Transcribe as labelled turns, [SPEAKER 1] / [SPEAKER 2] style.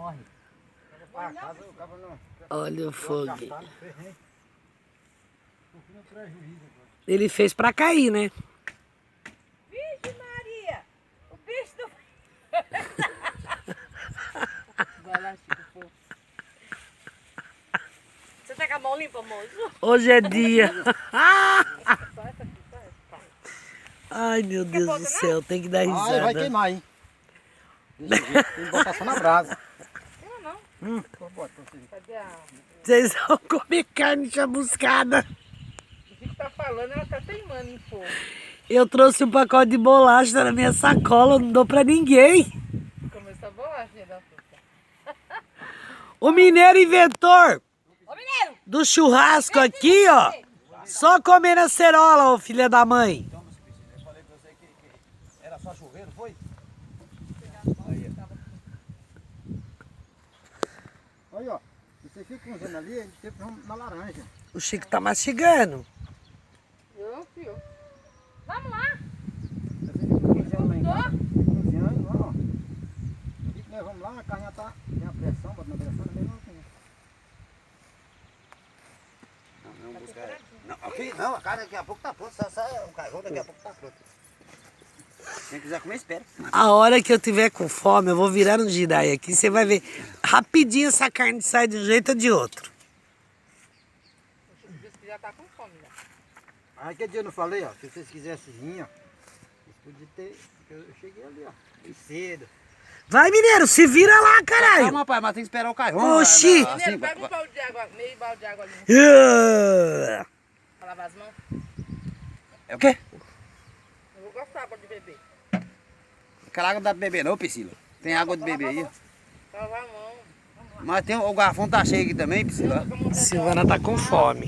[SPEAKER 1] morre. Pra casa, o cabo não.
[SPEAKER 2] Olha o fogo.
[SPEAKER 1] Gastar, não fez nem. Sofreu prejuízo agora.
[SPEAKER 2] Ele fez pra cair, né?
[SPEAKER 3] Vixe Maria! O bicho do... Vai lá, Chico, pô. Você tá com a mão limpa, moço?
[SPEAKER 2] Hoje é dia.
[SPEAKER 3] Só essa aqui, só essa.
[SPEAKER 2] Ai, meu Deus do céu, tem que dar
[SPEAKER 1] Ai, vai
[SPEAKER 2] risada.
[SPEAKER 1] queimar, hein? Desse jeito, tem que botar só na brasa.
[SPEAKER 3] Queima não.
[SPEAKER 1] Vou botar assim.
[SPEAKER 3] Cadê a...
[SPEAKER 2] Vocês vão comer carne chamuscada.
[SPEAKER 3] O Chico tá falando, ela tá teimando em fogo.
[SPEAKER 2] Eu trouxe um pacote de bolacha tá na minha sacola, não dou pra ninguém.
[SPEAKER 3] Começou a bolachinha da fruta.
[SPEAKER 2] O mineiro inventor
[SPEAKER 3] Ô, mineiro!
[SPEAKER 2] do churrasco aqui, ó. Só comendo a cerola, ô filha da mãe.
[SPEAKER 1] Eu falei pra você que era só chuveiro, foi? Aí, ó. Você fica usando ali, a gente tem na laranja.
[SPEAKER 2] O Chico tá mastigando.
[SPEAKER 3] Eu, filho. Vamos lá.
[SPEAKER 1] Você fica cozinhando lá em casa. Cozinhando, ó. Aqui que nós vamos lá, a carne já tá. Tem a pressão, bota na pressão, é mesmo assim. Não, busca ela. Não, aqui não, a carne daqui a pouco tá pronta. Só o cachorro daqui a pouco tá pronto. Quem quiser comer, espera.
[SPEAKER 2] A hora que eu tiver com fome, eu vou virar um giraia aqui. Você vai ver rapidinho essa carne sai de um jeito ou de outro.
[SPEAKER 3] O Chico disse que já tá com fome, né?
[SPEAKER 1] Aí que dia eu não falei, ó. Se vocês quisessem vir, ó. Vocês podiam ter. Eu cheguei ali, ó. Bem cedo.
[SPEAKER 2] Vai, mineiro, se vira lá, caralho.
[SPEAKER 1] Calma, pai, mas tem que esperar o cachorro.
[SPEAKER 2] Oxi.
[SPEAKER 3] Mineiro, pega um balde de água, meio balde de água ali.
[SPEAKER 2] Ah,
[SPEAKER 3] Pra lavar as mãos.
[SPEAKER 1] É o quê?
[SPEAKER 3] Eu vou gostar água de beber.
[SPEAKER 1] Aquela água não dá pra beber não, Priscila. Tem água de beber aí, ó.
[SPEAKER 3] Pra lavar a mão.
[SPEAKER 1] Mas tem o garfão tá cheio aqui também, Priscila.
[SPEAKER 2] Silvana tá com fome.